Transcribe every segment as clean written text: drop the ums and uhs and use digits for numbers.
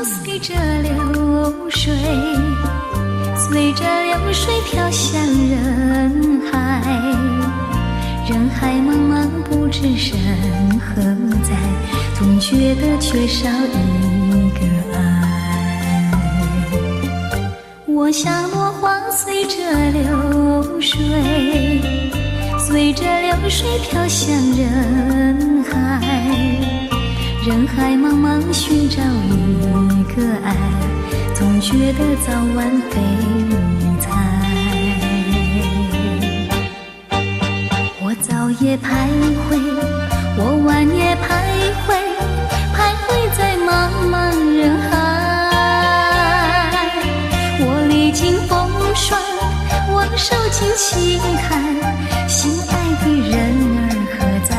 随着流水，随着流水飘向人海，人海茫茫不知身何在，总觉得缺少一个爱。我像落花随着流水，随着流水飘向人海，人海茫茫寻找一个爱，总觉得早晚非一猜。我早夜徘徊，我晚夜徘徊，徘徊在茫茫人海。我历经风霜，我受尽凄寒，心爱的人儿何在？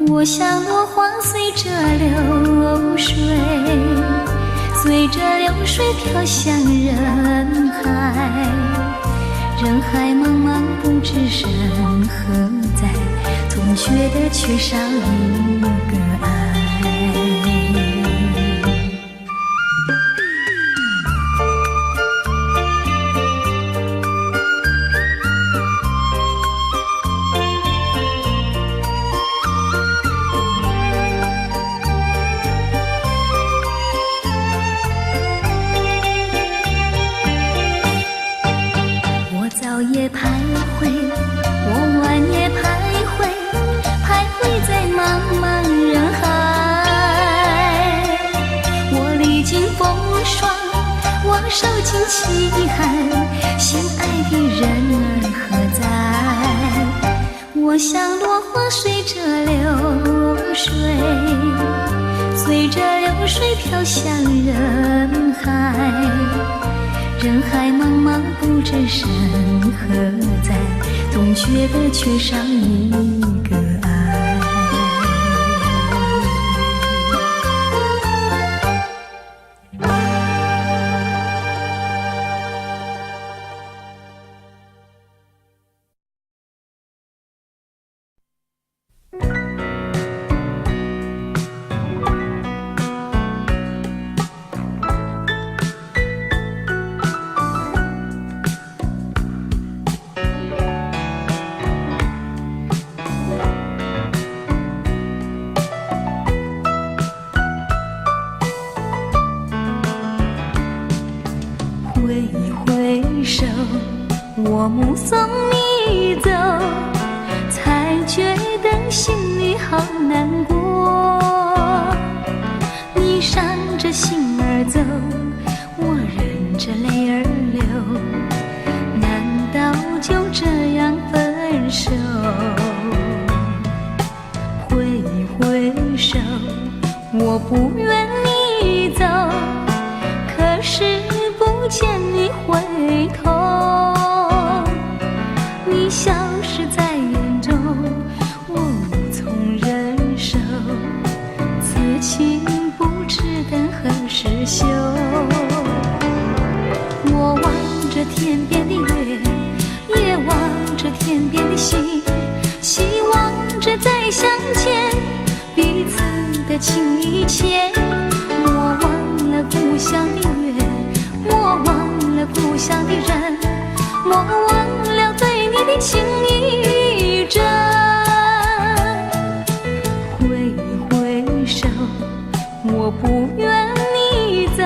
我像落花随着流水，随着流水飘向人海，人海茫茫不知身何在，总觉得缺少一个爱。早夜徘徊，我晚夜徘徊，徘徊在茫茫人海。我历经风霜，我受尽凄寒，心爱的人儿何在？我像落花随着流水，随着流水飘向人海，人海茫茫不知身何在，总觉得缺少一个爱。挥手，我目送你走，才觉得心里好难过。你闪着心儿走，我忍着泪儿流，难道就这样分手？挥手，我不愿你走，可是不见你回头，你消失在眼中，我无从忍受，此情不知等何时休。我望着天边的月，也望着天边的星，希望着再相见，彼此的情意牵。我忘了故乡的月，我忘了故乡的人，我忘了对你的情意真。挥手，我不愿你走，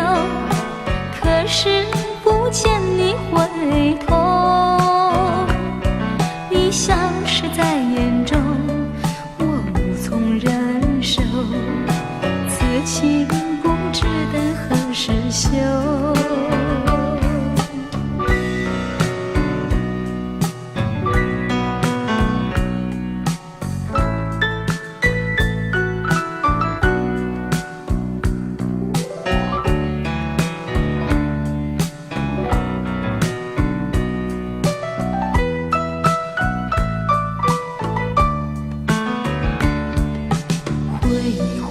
可是不见你回头，你消失在眼中，我无从忍受，此情不知等何时休。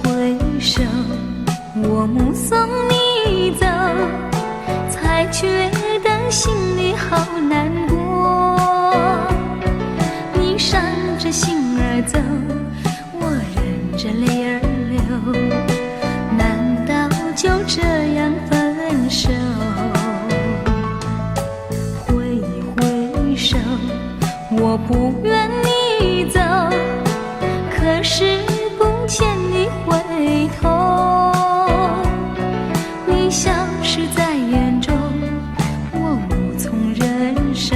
挥手，我目送你走，才觉得心里好难过。你闪着心儿走，我忍着泪儿流，难道就这样分手。挥一挥手，我不愿你走，可是不见你回头。你消失在眼中，我无从忍受，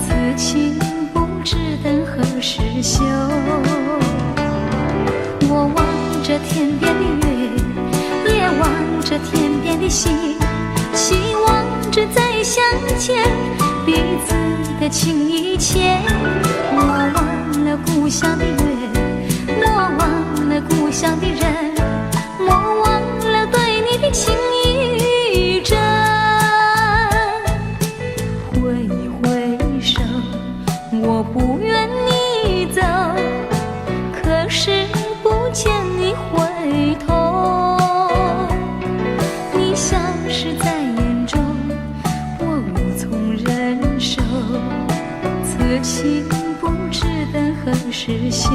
此情不知等何时休。我望着天边的月，也望着天边的星，希望着再相见，彼此的情谊牵。我忘了故乡的月，我忘了故乡的人，我忘了对你的情意真。挥一挥手，我不愿你走，可是不见你回头。你消失在眼中，我无从忍受，此情不知等何时休。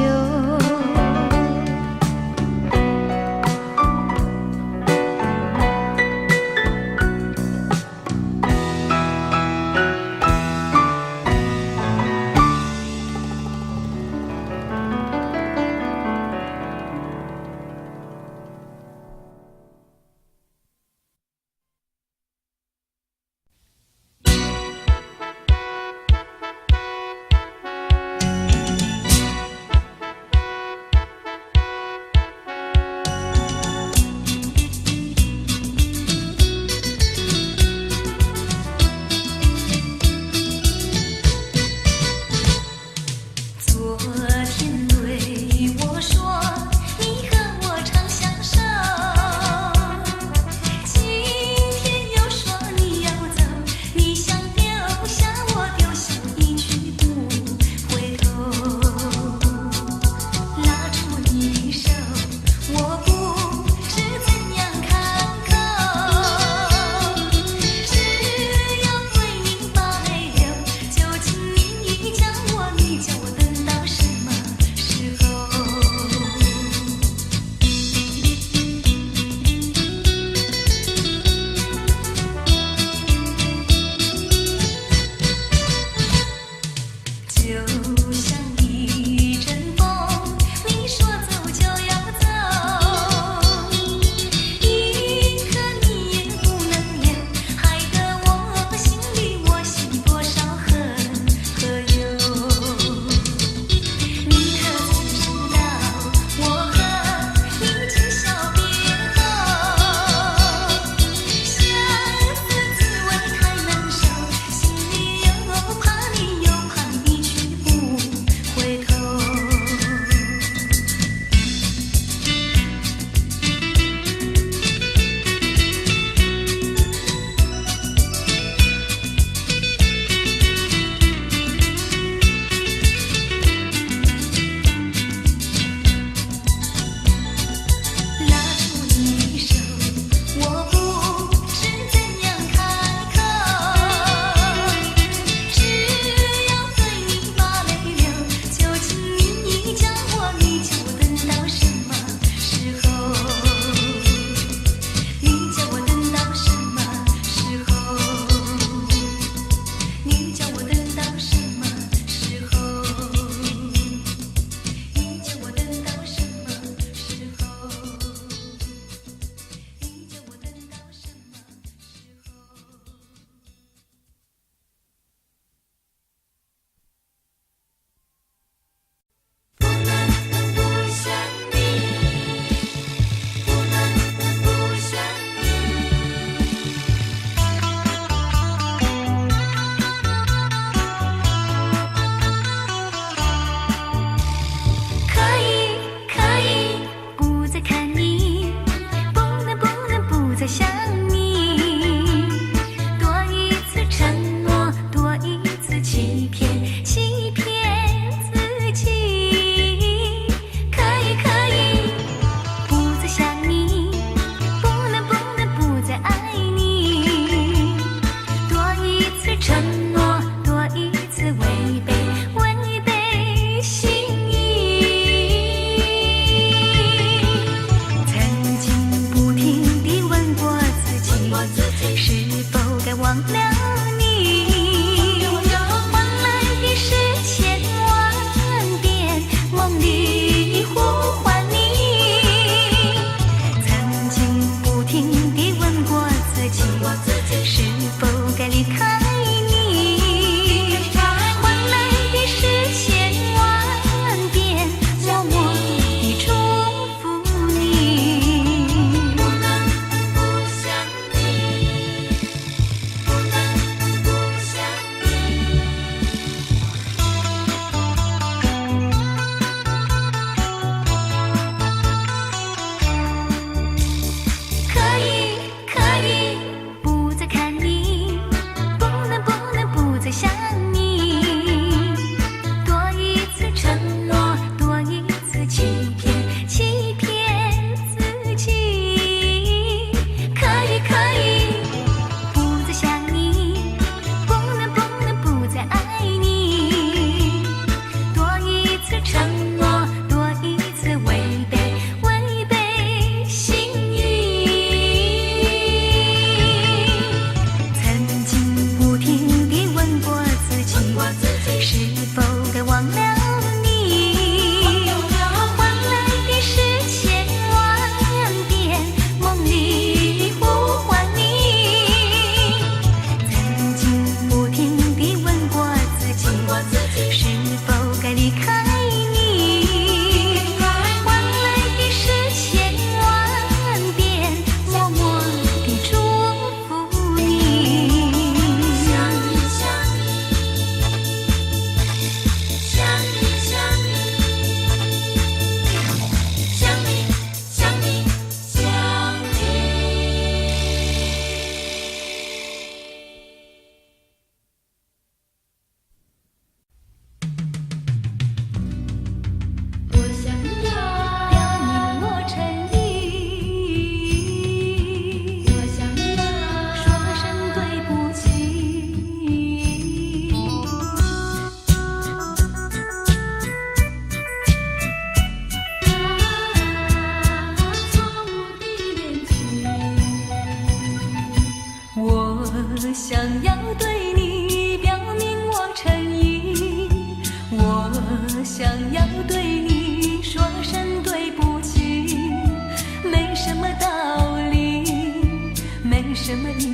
什么意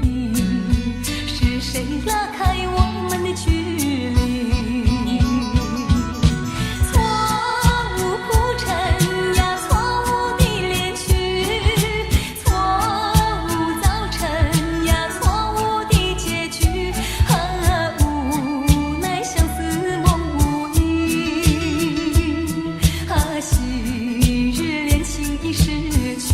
义？是谁拉开我们的距离？错误铺陈呀，错误的恋曲，错误造成呀，错误的结局，无奈相思梦无影，昔日恋情已逝去。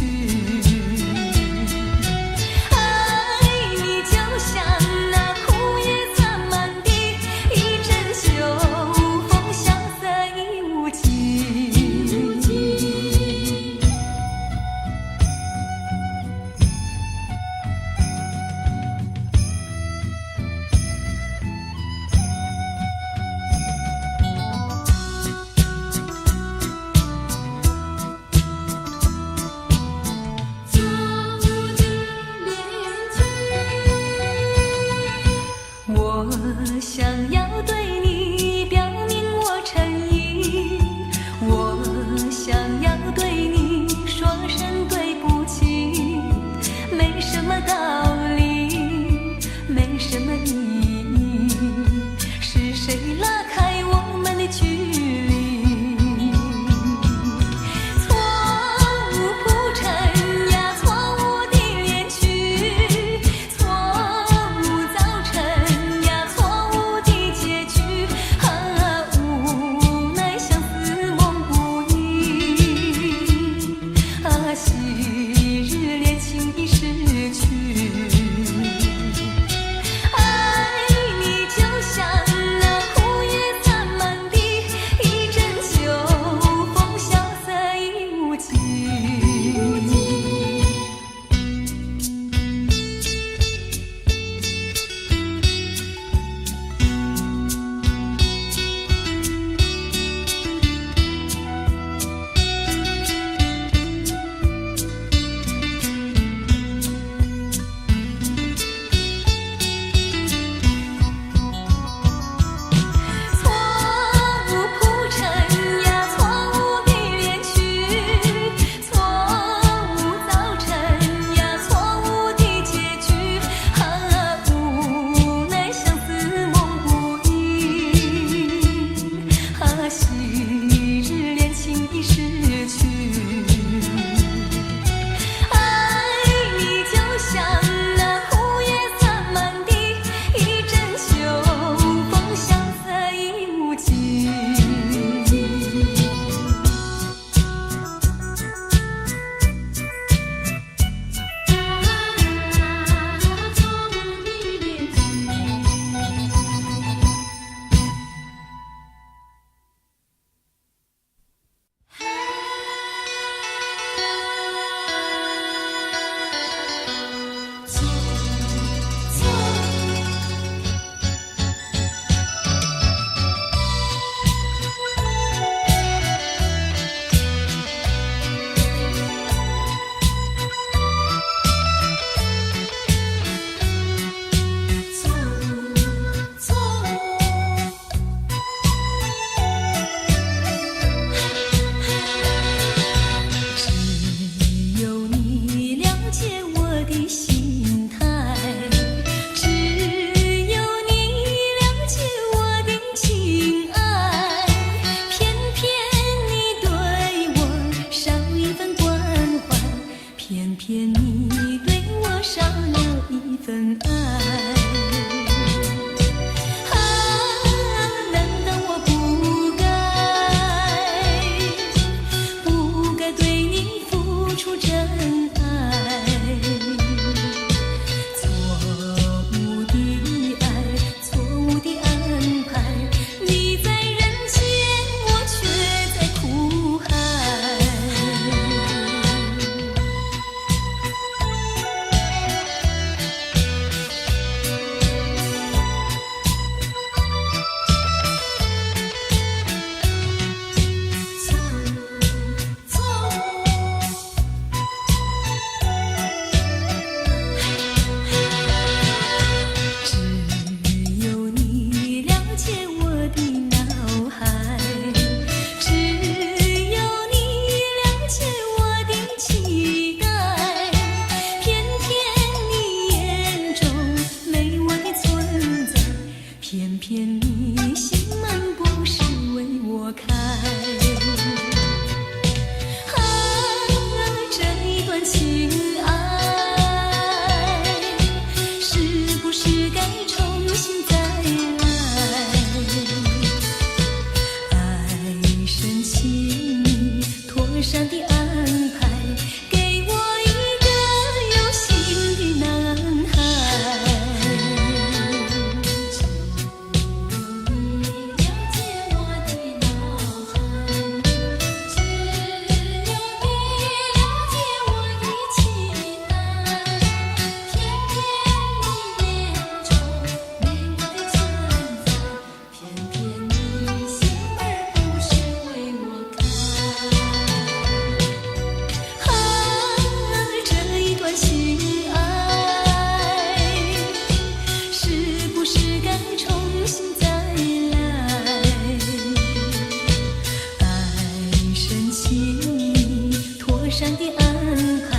上的恩爱，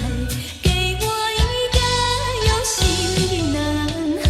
给我一个有心的男孩。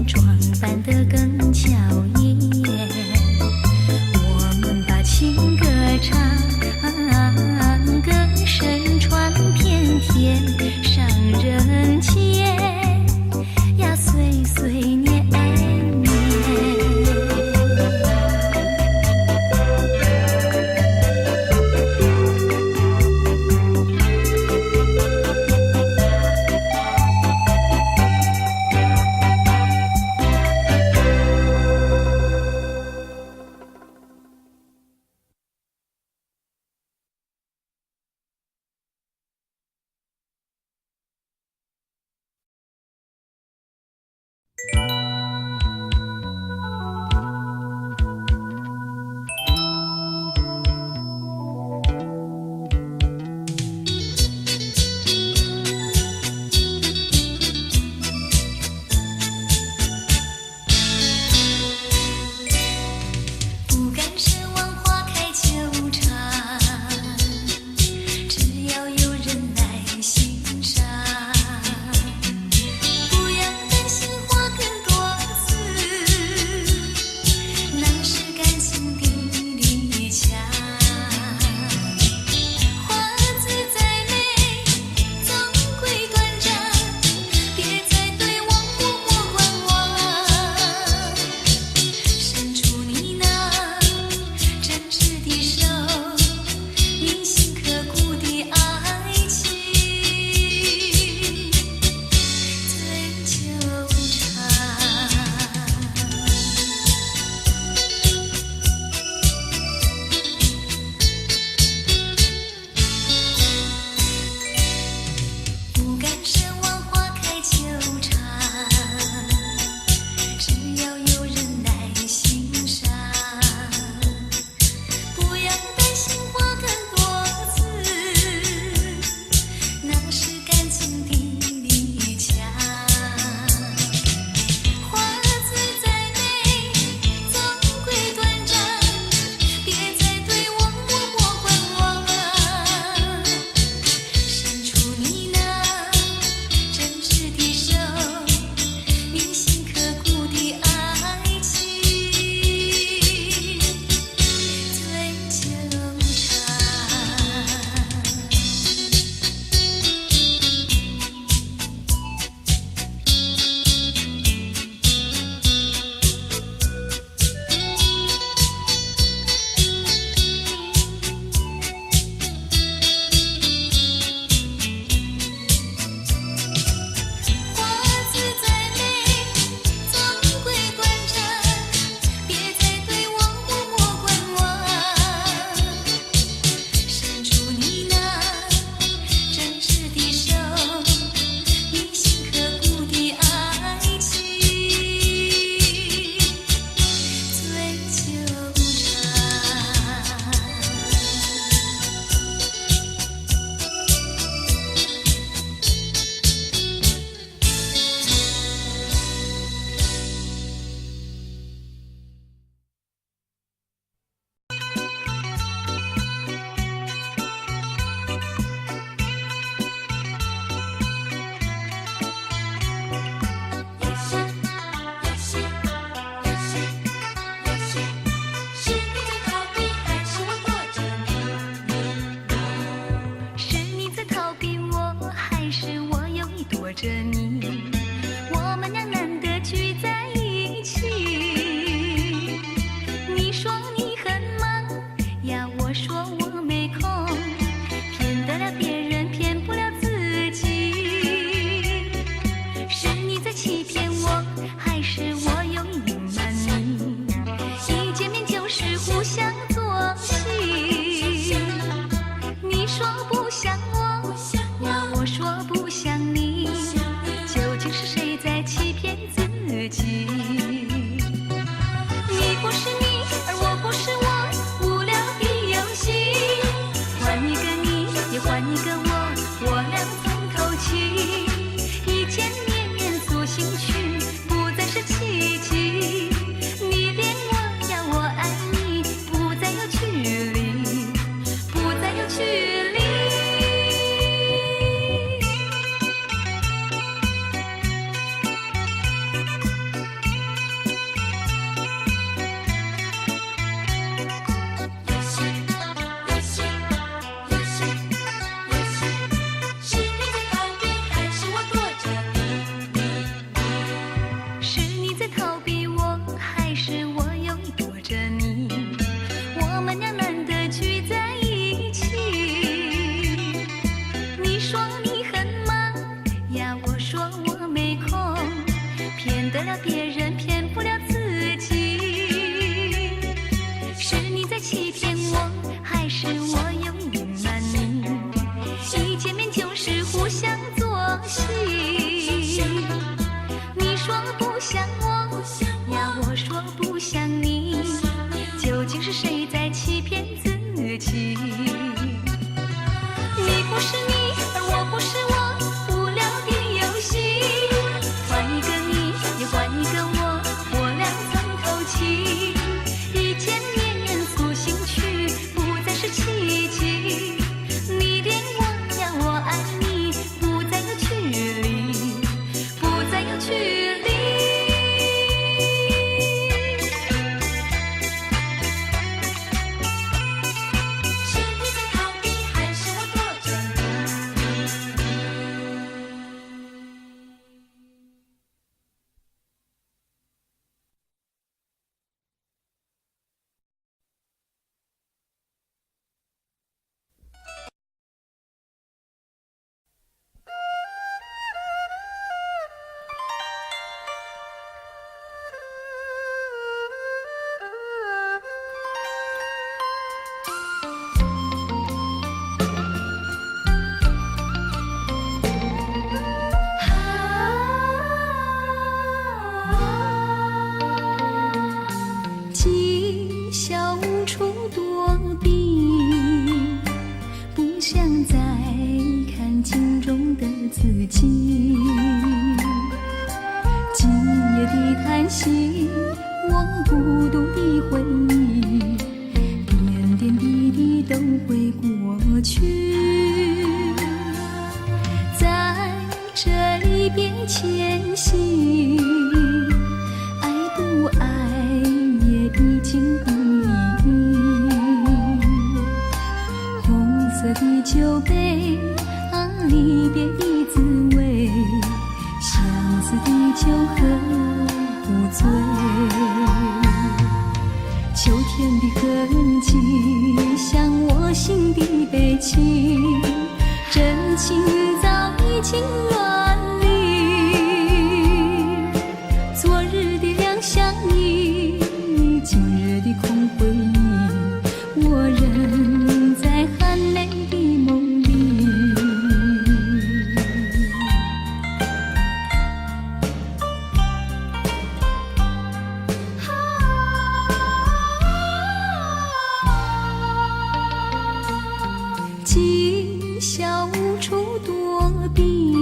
装扮得更娇艳。想你，究竟是谁在欺骗自己？你不是你，而我不是我，无聊的游戏。换一个你，也换一个我，我俩曾透气。一见面诉心曲，不再是奇迹。你恋我呀，我爱你，不再有距离，不再有距离。是你在逃避，还是我躲着你？既笑无处躲避，不想再看镜中的自己。今夜的叹息，我孤独的回忆，点点滴滴都会过去。在这里别牵系，爱不爱也已经不易。红色的酒杯，离别的滋味，相思的酒喝不醉。秋天的痕迹，像我心底悲情，真情早已经乱离。昨日的两相依，今日的空回忆，我仍在含泪的梦里。既笑无处躲避，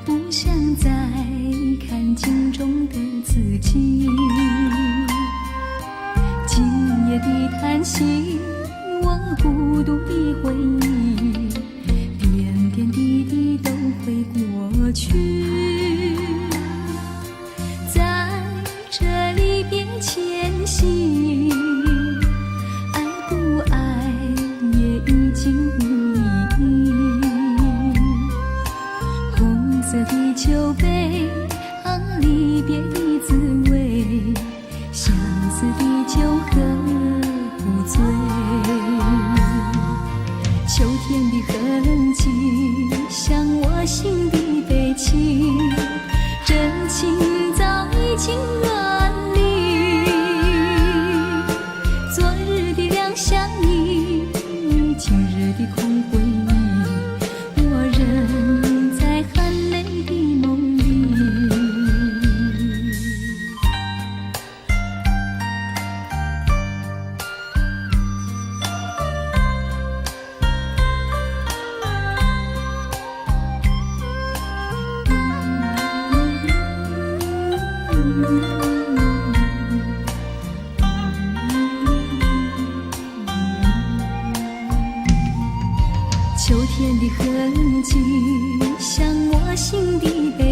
不想再看镜中的自己。今夜的叹息，我孤独的回忆，点点滴滴都会过去。在这里别牵系，爱不爱也已经无意义。红色的酒杯，离别的滋味，相思的酒喝不醉。秋天的痕迹，像我心底悲情，真情早已经乱离。昨日的两相依，今日的空回忆，我仍在含泪的梦里。秋天的痕迹，像我心底悲